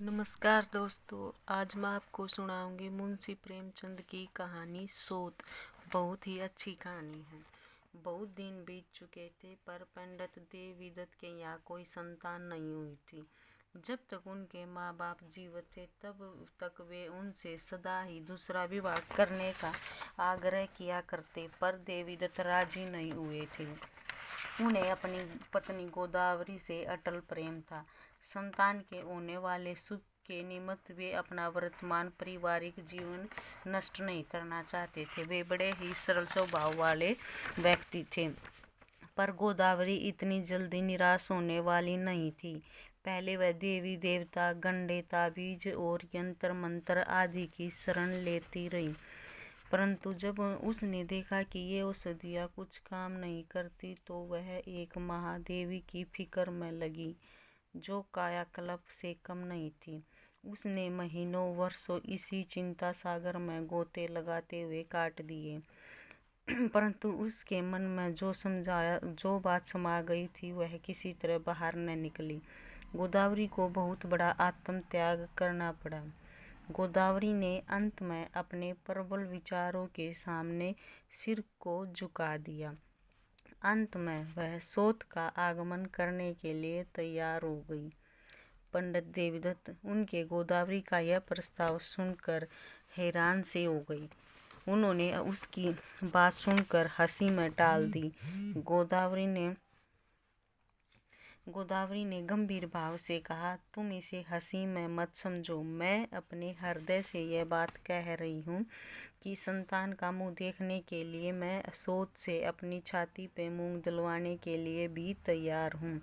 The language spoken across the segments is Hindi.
नमस्कार दोस्तों, आज मैं आपको सुनाऊंगी मुंशी प्रेमचंद की कहानी सोत। बहुत ही अच्छी कहानी है। बहुत दिन बीत चुके थे पर पंडित देवदत्त के यहाँ कोई संतान नहीं हुई थी। जब तक उनके माँ बाप जीवित थे तब तक वे उनसे सदा ही दूसरा विवाह करने का आग्रह किया करते, पर देवदत्त राजी नहीं हुए थे। उन्हें अपनी पत्नी गोदावरी से अटल प्रेम था। संतान के होने वाले सुख के निमित्त वे अपना वर्तमान पारिवारिक जीवन नष्ट नहीं करना चाहते थे। वे बड़े ही सरल स्वभाव वाले व्यक्ति थे, पर गोदावरी इतनी जल्दी निराश होने वाली नहीं थी। पहले वह देवी देवता, गंडे, ताबीज और यंत्र मंत्र आदि की शरण लेती रही, परंतु जब उसने देखा कि ये औषधियाँ कुछ काम नहीं करती तो वह एक महादेवी की फिक्र में लगी, जो कायाकल्प से कम नहीं थी। उसने महीनों वर्षों इसी चिंता सागर में गोते लगाते हुए काट दिए, परंतु उसके मन में जो बात समा गई थी वह किसी तरह बाहर न निकली। गोदावरी को बहुत बड़ा आत्म त्याग करना पड़ा। गोदावरी ने अंत में अपने प्रबल विचारों के सामने सिर को झुका दिया। अंत में वह सोत का आगमन करने के लिए तैयार हो गई। पंडित देवदत्त उनके गोदावरी का यह प्रस्ताव सुनकर हैरान से हो गई। उन्होंने उसकी बात सुनकर हंसी में टाल दी। गोदावरी ने गंभीर भाव से कहा, तुम इसे हंसी में मत समझो। मैं अपने हृदय से यह बात कह रही हूँ कि संतान का मुंह देखने के लिए मैं सोच से अपनी छाती पे मूंग दिलवाने के लिए भी तैयार हूँ।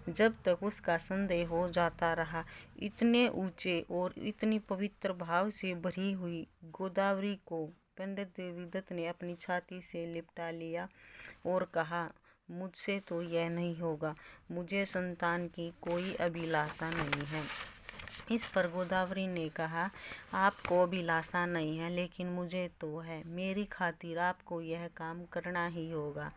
जब तक उसका संदेह हो जाता रहा। इतने ऊंचे और इतनी पवित्र भाव से भरी हुई गोदावरी को पंडित देवदत्त ने अपनी छाती से लिपटा लिया और कहा, मुझसे तो यह नहीं होगा। मुझे संतान की कोई अभिलाषा नहीं है। इस पर गोदावरी ने कहा, आपको अभिलाषा नहीं है, लेकिन मुझे तो है। मेरी खातिर आपको यह काम करना ही होगा।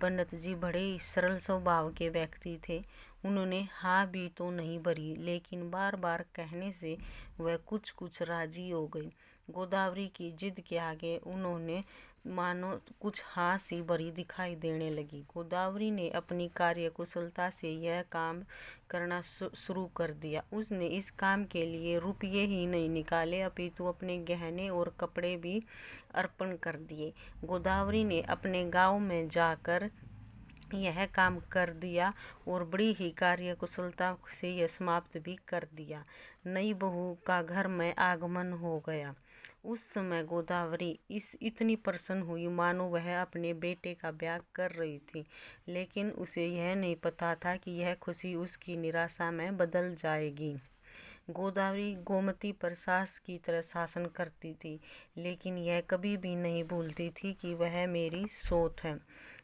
पंडित जी बड़े ही सरल स्वभाव के व्यक्ति थे। उन्होंने हाँ भी तो नहीं भरी, लेकिन बार बार कहने से वह कुछ राजी हो गई। गोदावरी की जिद के आगे उन्होंने मानो कुछ हाँ सी भरी दिखाई देने लगी। गोदावरी ने अपनी कार्य कुशलता से यह काम करना शुरू कर दिया। उसने इस काम के लिए रुपये ही नहीं निकाले, अपितु अपने गहने और कपड़े भी अर्पण कर दिए। गोदावरी ने अपने गांव में जाकर यह काम कर दिया और बड़ी ही कार्य कुशलता से यह समाप्त भी कर दिया। नई बहू का घर में आगमन हो गया। उस समय गोदावरी इतनी प्रसन्न हुई मानो वह अपने बेटे का ब्याह कर रही थी, लेकिन उसे यह नहीं पता था कि यह खुशी उसकी निराशा में बदल जाएगी। गोदावरी गोमती पर सास की तरह शासन करती थी, लेकिन यह कभी भी नहीं भूलती थी कि वह मेरी सोत है।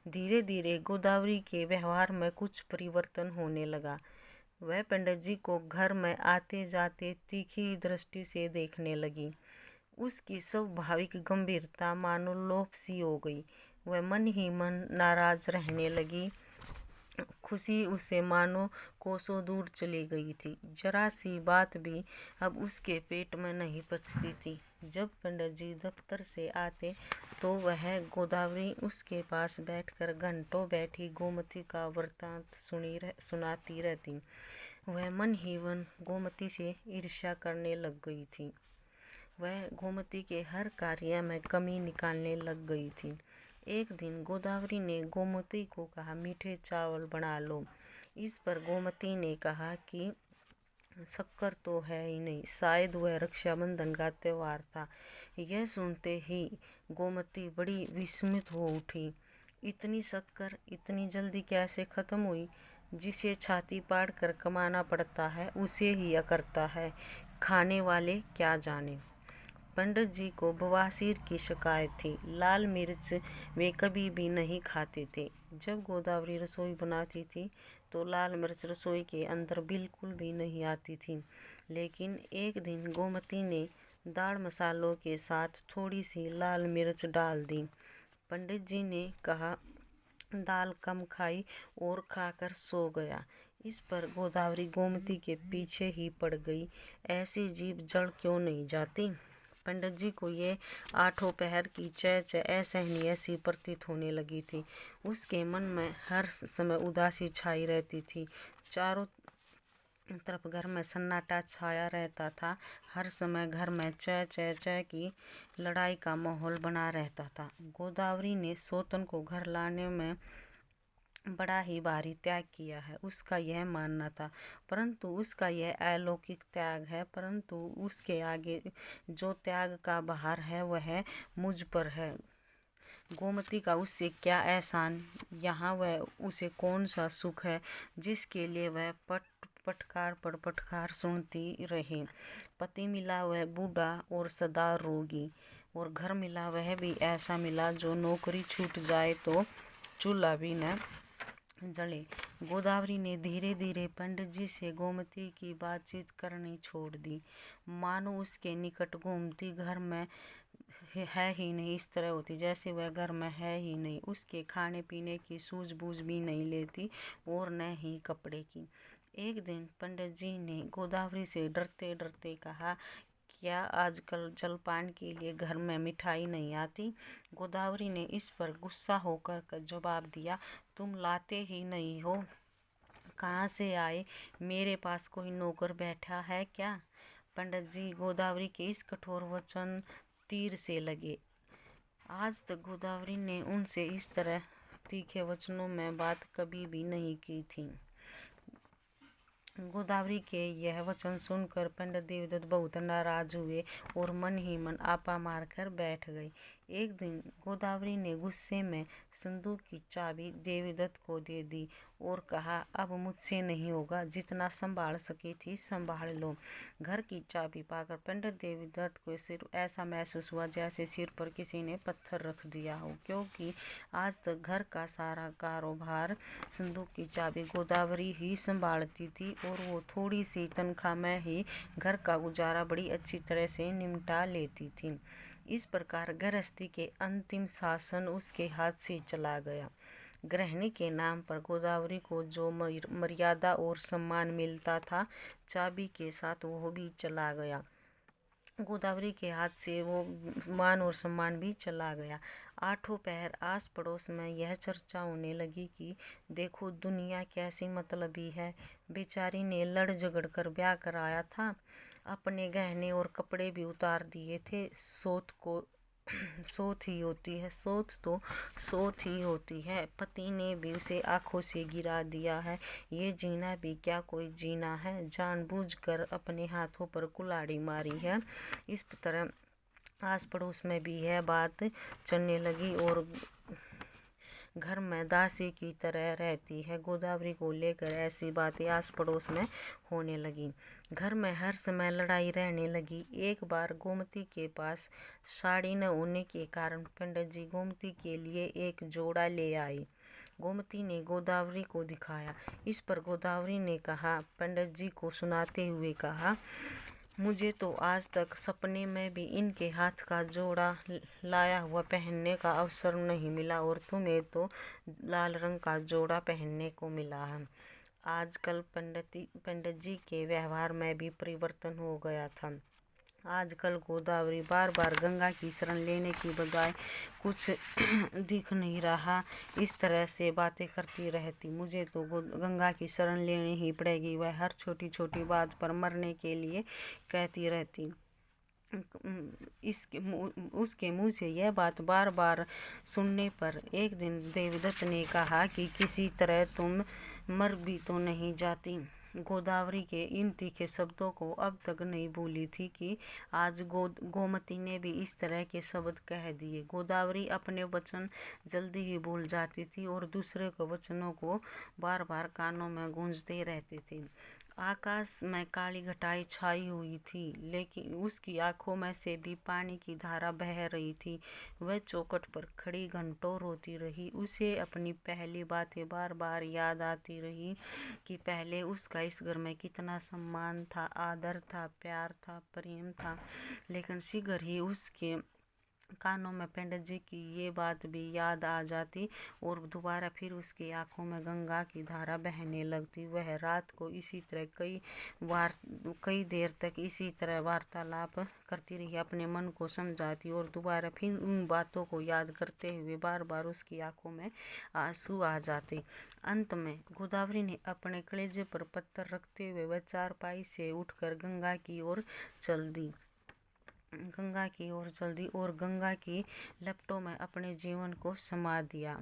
धीरे धीरे गोदावरी के व्यवहार में कुछ परिवर्तन होने लगा। वह पंडित जी को घर में आते जाते तीखी दृष्टि से देखने लगी। उसकी स्वाभाविक गंभीरता मानो लोप सी हो गई। वह मन ही मन नाराज रहने लगी। खुशी उसे मानो कोसों दूर चली गई थी। जरा सी बात भी अब उसके पेट में नहीं पचती थी। जब पंडित जी दफ्तर से आते तो वह गोदावरी उसके पास बैठकर घंटों बैठी गोमती का वृत्तांत सुनाती रहती। वह मन ही मन गोमती से ईर्ष्या करने लग गई थी। वह गोमती के हर कार्य में कमी निकालने लग गई थी। एक दिन गोदावरी ने गोमती को कहा, मीठे चावल बना लो। इस पर गोमती ने कहा कि शक्कर तो है ही नहीं, शायद वह रक्षाबंधन का त्योहार था। यह सुनते ही गोमती बड़ी विस्मित हो उठी। इतनी शक्कर इतनी जल्दी कैसे खत्म हुई? जिसे छाती पाड़ कर कमाना पड़ता है उसे ही अकड़ता है, खाने वाले क्या जाने। पंडित जी को बवासीर की शिकायत थी। लाल मिर्च वे कभी भी नहीं खाते थे। जब गोदावरी रसोई बनाती थी तो लाल मिर्च रसोई के अंदर बिल्कुल भी नहीं आती थी। लेकिन एक दिन गोमती ने दाल मसालों के साथ थोड़ी सी लाल मिर्च डाल दी। पंडित जी ने कहा, दाल कम खाई और खाकर सो गया। इस पर गोदावरी गोमती के पीछे ही पड़ गई। ऐसी जीभ जड़ क्यों नहीं जाती। पंडित जी को ये आठों पहर की चह चह असहनीय सी प्रतीत होने लगी थी। उसके मन में हर समय उदासी छाई रहती थी। चारों तरफ घर में सन्नाटा छाया रहता था। हर समय घर में चह चह चह की लड़ाई का माहौल बना रहता था। गोदावरी ने सोतन को घर लाने में बड़ा ही भारी त्याग किया है, उसका यह मानना था। परंतु उसका यह अलौकिक त्याग है, परंतु उसके आगे जो त्याग का भार है वह मुझ पर है। गोमती का उससे क्या एहसान, यहाँ वह उसे कौन सा सुख है जिसके लिए वह पटकार पर पटकार सुनती रहे। पति मिला वह बूढ़ा और सदा रोगी, और घर मिला वह भी ऐसा मिला जो नौकरी छूट जाए तो चूल्हा भी न जले। गोदावरी ने धीरे धीरे पंडित जी से गोमती की बातचीत करनी छोड़ दी। मानो उसके निकट गोमती घर में है ही नहीं, इस तरह होती जैसे वह घर में है ही नहीं। उसके खाने पीने की सूझबूझ भी नहीं लेती और न ही कपड़े की। एक दिन पंडित जी ने गोदावरी से डरते डरते कहा, क्या आजकल जलपान के लिए घर में मिठाई नहीं आती। गोदावरी ने इस पर गुस्सा होकर जवाब दिया, तुम लाते ही नहीं हो, कहाँ से आए, मेरे पास कोई नौकर बैठा है क्या। पंडित जी गोदावरी के इस कठोर वचन तीर से लगे। आज तक गोदावरी ने उनसे इस तरह तीखे वचनों में बात कभी भी नहीं की थी। गोदावरी के यह वचन सुनकर पंडित देवदत्त बहुत नाराज हुए और मन ही मन आपा मारकर बैठ गए। एक दिन गोदावरी ने गुस्से में संदूक की चाबी देवदत्त को दे दी और कहा, अब मुझसे नहीं होगा, जितना संभाल सकी थी संभाल लो। घर की चाबी पाकर पंडित देवदत्त को सिर्फ ऐसा महसूस हुआ जैसे सिर पर किसी ने पत्थर रख दिया हो, क्योंकि आज तक घर का सारा कारोबार संदूक की चाबी गोदावरी ही संभालती थी और वो थोड़ी सी तनख्वाह में ही घर का गुजारा बड़ी अच्छी तरह से निपटा लेती थी। इस प्रकार गृहस्थी के अंतिम शासन उसके हाथ से चला गया। गृहिणी के नाम पर गोदावरी को जो मर्यादा और सम्मान मिलता था, चाबी के साथ वो भी चला गया। गोदावरी के हाथ से वो मान और सम्मान भी चला गया। आठों पहर आस पड़ोस में यह चर्चा होने लगी कि देखो दुनिया कैसी मतलबी है। बेचारी ने लड़ झगड़ कर ब्याह कराया था, अपने गहने और कपड़े भी उतार दिए थे। सोच ही होती है, सोच तो सोच ही होती है। पति ने भी उसे आंखों से गिरा दिया है। ये जीना भी क्या कोई जीना है, जानबूझकर अपने हाथों पर कुल्हाड़ी मारी है। इस तरह आस पड़ोस में भी यह बात चलने लगी और घर में दासी की तरह रहती है। गोदावरी को लेकर ऐसी बातें आस पड़ोस में होने लगी। घर में हर समय लड़ाई रहने लगी। एक बार गोमती के पास साड़ी न होने के कारण पंडित जी गोमती के लिए एक जोड़ा ले आए। गोमती ने गोदावरी को दिखाया। इस पर गोदावरी ने कहा, पंडित जी को सुनाते हुए कहा, मुझे तो आज तक सपने में भी इनके हाथ का जोड़ा लाया हुआ पहनने का अवसर नहीं मिला और तुम्हें तो लाल रंग का जोड़ा पहनने को मिला है। आजकल पंडित जी के व्यवहार में भी परिवर्तन हो गया था। आजकल गोदावरी बार बार गंगा की शरण लेने की बजाय कुछ दिख नहीं रहा, इस तरह से बातें करती रहती। मुझे तो गंगा की शरण लेनी ही पड़ेगी, वह हर छोटी छोटी बात पर मरने के लिए कहती रहती। उसके मुँह से यह बात बार बार सुनने पर एक दिन देवदत्त ने कहा कि किसी तरह तुम मर भी तो नहीं जाती। गोदावरी के इन तीखे शब्दों को अब तक नहीं भूली थी कि आज गोमती ने भी इस तरह के शब्द कह दिए। गोदावरी अपने वचन जल्दी ही भूल जाती थी और दूसरे के वचनों को बार बार कानों में गूंजते रहते थे। आकाश में काली घटाई छाई हुई थी, लेकिन उसकी आंखों में से भी पानी की धारा बह रही थी। वह चौखट पर खड़ी घंटों रोती रही। उसे अपनी पहली बातें बार बार याद आती रही कि पहले उसका इस घर में कितना सम्मान था, आदर था, प्यार था, प्रेम था, लेकिन शीघ्र ही उसके कानों में पंडित जी की ये बात भी याद आ जाती और दोबारा फिर उसकी आंखों में गंगा की धारा बहने लगती। वह रात को इसी तरह कई देर तक इसी तरह वार्तालाप करती रही, अपने मन को समझाती और दोबारा फिर उन बातों को याद करते हुए बार बार उसकी आंखों में आंसू आ जाते। अंत में गोदावरी ने अपने कलेजे पर पत्थर रखते हुए वह चारपाई से उठकर गंगा की ओर चल दी और गंगा की लपटों में अपने जीवन को समा दिया।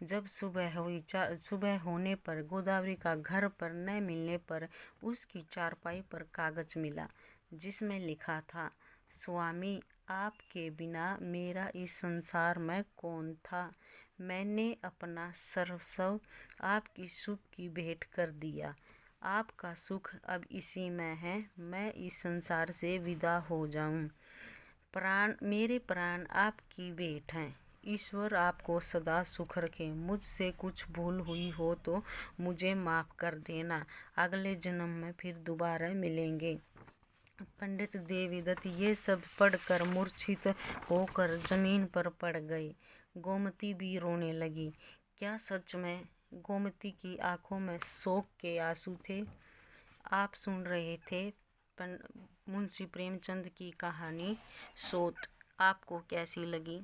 जब सुबह होने पर गोदावरी का घर पर न मिलने पर उसकी चारपाई पर कागज मिला, जिसमें लिखा था, स्वामी, आपके बिना मेरा इस संसार में कौन था। मैंने अपना सर्वस्व आपकी सुख की भेंट कर दिया। आपका सुख अब इसी में है। मैं इस संसार से विदा हो जाऊं। मेरे प्राण आपकी भेंट हैं। ईश्वर आपको सदा सुख रखे। मुझसे कुछ भूल हुई हो तो मुझे माफ़ कर देना। अगले जन्म में फिर दोबारा मिलेंगे। पंडित देवीदत्त ये सब पढ़कर मूर्छित होकर जमीन पर पड़ गए। गोमती भी रोने लगी। क्या सच में गोमती की आंखों में शोक के आंसू थे? आप सुन रहे थे मुंशी प्रेमचंद की कहानी सोत। आपको कैसी लगी?